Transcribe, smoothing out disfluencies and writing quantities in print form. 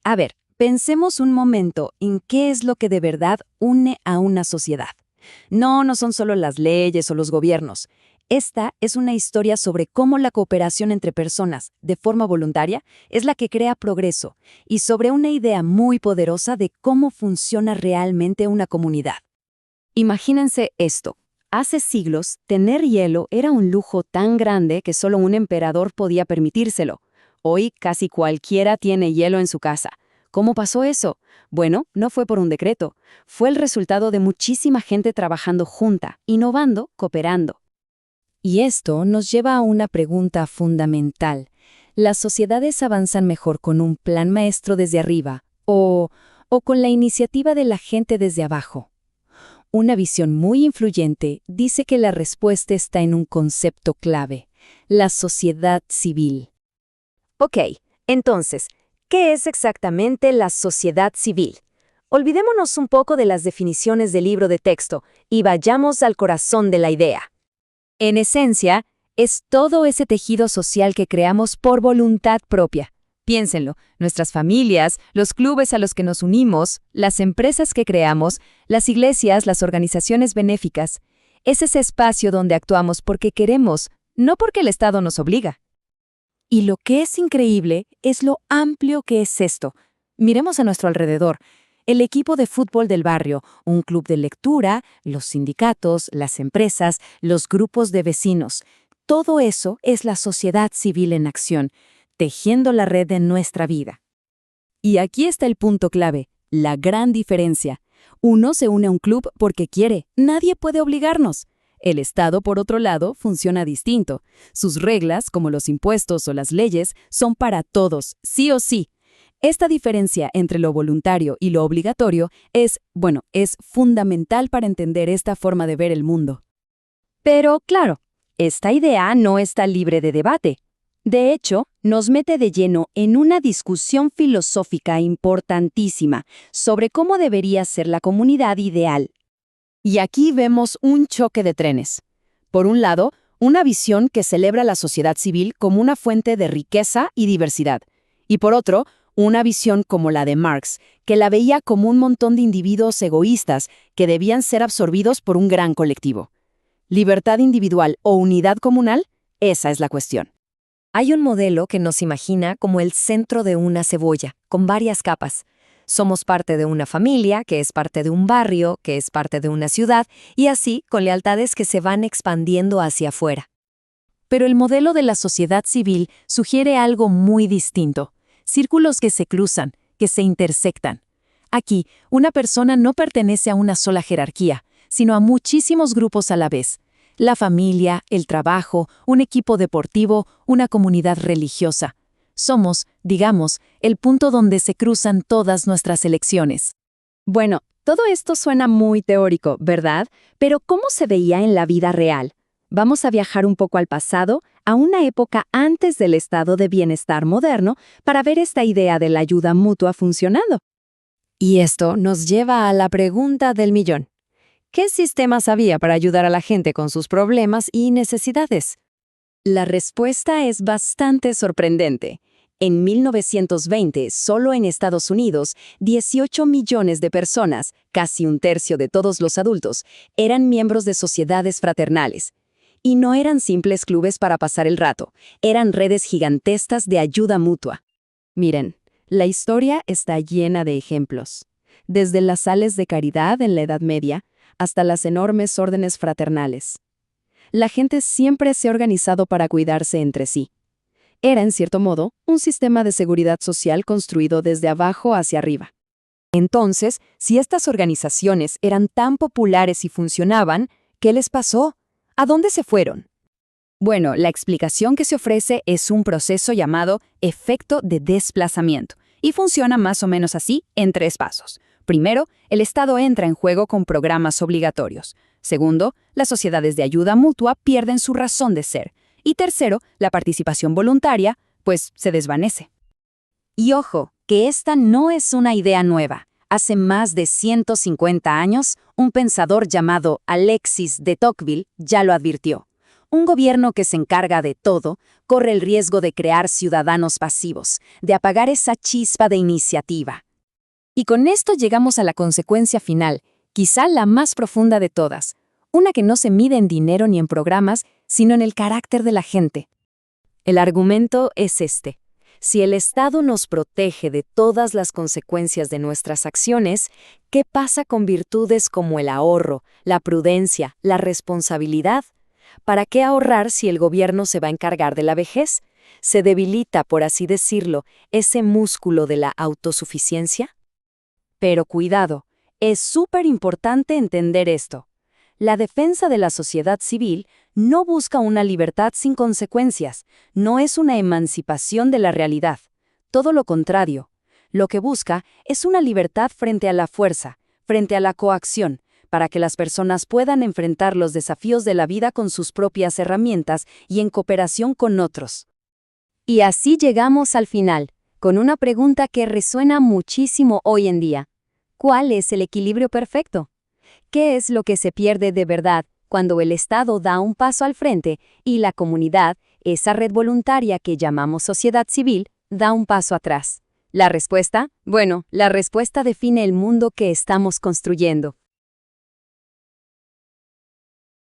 A ver, pensemos un momento en qué es lo que de verdad une a una sociedad. No son solo las leyes o los gobiernos. Esta es una historia sobre cómo la cooperación entre personas, de forma voluntaria, es la que crea progreso, y sobre una idea muy poderosa de cómo funciona realmente una comunidad. Imagínense esto. Hace siglos, tener hielo era un lujo tan grande que solo un emperador podía permitírselo. Hoy casi cualquiera tiene hielo en su casa. ¿Cómo pasó eso? Bueno, no fue por un decreto. Fue el resultado de muchísima gente trabajando junta, innovando, cooperando. Y esto nos lleva a una pregunta fundamental. ¿Las sociedades avanzan mejor con un plan maestro desde arriba o con la iniciativa de la gente desde abajo? Una visión muy influyente dice que la respuesta está en un concepto clave: la sociedad civil. Ok, entonces, ¿qué es exactamente la sociedad civil? Olvidémonos un poco de las definiciones del libro de texto y vayamos al corazón de la idea. En esencia, es todo ese tejido social que creamos por voluntad propia. Piénsenlo, nuestras familias, los clubes a los que nos unimos, las empresas que creamos, las iglesias, las organizaciones benéficas. Es ese espacio donde actuamos porque queremos, no porque el Estado nos obliga. Y lo que es increíble es lo amplio que es esto. Miremos a nuestro alrededor. El equipo de fútbol del barrio, un club de lectura, los sindicatos, las empresas, los grupos de vecinos. Todo eso es la sociedad civil en acción, tejiendo la red de nuestra vida. Y aquí está el punto clave, la gran diferencia. Uno se une a un club porque quiere, nadie puede obligarnos. El Estado, por otro lado, funciona distinto. Sus reglas, como los impuestos o las leyes, son para todos, sí o sí. Esta diferencia entre lo voluntario y lo obligatorio es fundamental para entender esta forma de ver el mundo. Pero, claro, esta idea no está libre de debate. De hecho, nos mete de lleno en una discusión filosófica importantísima sobre cómo debería ser la comunidad ideal. Y aquí vemos un choque de trenes. Por un lado, una visión que celebra la sociedad civil como una fuente de riqueza y diversidad. Y por otro, una visión como la de Marx, que la veía como un montón de individuos egoístas que debían ser absorbidos por un gran colectivo. ¿Libertad individual o unidad comunal? Esa es la cuestión. Hay un modelo que nos imagina como el centro de una cebolla, con varias capas. Somos parte de una familia, que es parte de un barrio, que es parte de una ciudad, y así con lealtades que se van expandiendo hacia afuera. Pero el modelo de la sociedad civil sugiere algo muy distinto. Círculos que se cruzan, que se intersectan. Aquí, una persona no pertenece a una sola jerarquía, sino a muchísimos grupos a la vez. La familia, el trabajo, un equipo deportivo, una comunidad religiosa. Somos, digamos, el punto donde se cruzan todas nuestras elecciones. Bueno, todo esto suena muy teórico, ¿verdad? Pero ¿cómo se veía en la vida real? Vamos a viajar un poco al pasado, a una época antes del estado de bienestar moderno, para ver esta idea de la ayuda mutua funcionando. Y esto nos lleva a la pregunta del millón. ¿Qué sistemas había para ayudar a la gente con sus problemas y necesidades? La respuesta es bastante sorprendente. En 1920, solo en Estados Unidos, 18 millones de personas, casi un tercio de todos los adultos, eran miembros de sociedades fraternales. Y no eran simples clubes para pasar el rato, eran redes gigantescas de ayuda mutua. Miren, la historia está llena de ejemplos. Desde las sales de caridad en la Edad Media, hasta las enormes órdenes fraternales. La gente siempre se ha organizado para cuidarse entre sí. Era, en cierto modo, un sistema de seguridad social construido desde abajo hacia arriba. Entonces, si estas organizaciones eran tan populares y funcionaban, ¿qué les pasó? ¿A dónde se fueron? Bueno, la explicación que se ofrece es un proceso llamado efecto de desplazamiento, y funciona más o menos así en 3 pasos. Primero, el Estado entra en juego con programas obligatorios. Segundo, las sociedades de ayuda mutua pierden su razón de ser. Y tercero, la participación voluntaria, pues se desvanece. Y ojo, que esta no es una idea nueva. Hace más de 150 años, un pensador llamado Alexis de Tocqueville ya lo advirtió. Un gobierno que se encarga de todo corre el riesgo de crear ciudadanos pasivos, de apagar esa chispa de iniciativa. Y con esto llegamos a la consecuencia final, quizá la más profunda de todas, una que no se mide en dinero ni en programas, sino en el carácter de la gente. El argumento es este. Si el Estado nos protege de todas las consecuencias de nuestras acciones, ¿qué pasa con virtudes como el ahorro, la prudencia, la responsabilidad? ¿Para qué ahorrar si el gobierno se va a encargar de la vejez? ¿Se debilita, por así decirlo, ese músculo de la autosuficiencia? Pero cuidado, es súper importante entender esto. La defensa de la sociedad civil no busca una libertad sin consecuencias, no es una emancipación de la realidad. Todo lo contrario. Lo que busca es una libertad frente a la fuerza, frente a la coacción, para que las personas puedan enfrentar los desafíos de la vida con sus propias herramientas y en cooperación con otros. Y así llegamos al final, con una pregunta que resuena muchísimo hoy en día. ¿Cuál es el equilibrio perfecto? ¿Qué es lo que se pierde de verdad cuando el Estado da un paso al frente y la comunidad, esa red voluntaria que llamamos sociedad civil, da un paso atrás? ¿La respuesta? Bueno, la respuesta define el mundo que estamos construyendo.